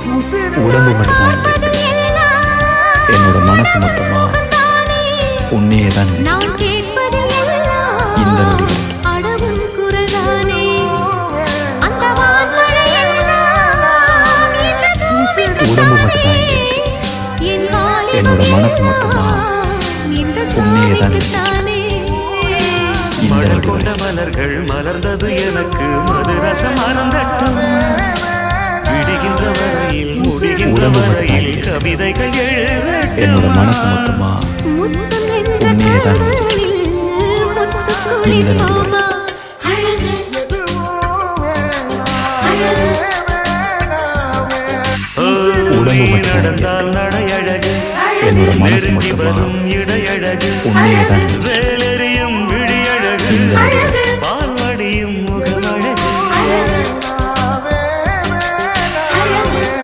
உடம்பு மட்டும்தான் இங்க இருக்கு. என்னோட மனசு மொத்தமா உன்னையே தான் நினைச்சிட்டு இருக்கு. இந்த நொடி உடம்பு மட்டும்தான் இங்க இருக்கு. என்னோட மனசு மொத்தமா உன்னையே தான் நினைச்சிட்டு இந்த நொடி கொண்ட மலர்கள் மலர்ந்தது எனக்கு மதுரசம் அருந்தட்டும் விடுகின்ற வரையில் முடிகின்ற வரையில் கவிதைகள் என்னோட மனசு மொத்தமா உன்னையே தான் நினைச்சிட்டு இந்த நொடி உடம்பு மட்டும்தான் இங்க இருக்கு. என்னோட மனசு மொத்தமா உன்னையே தான்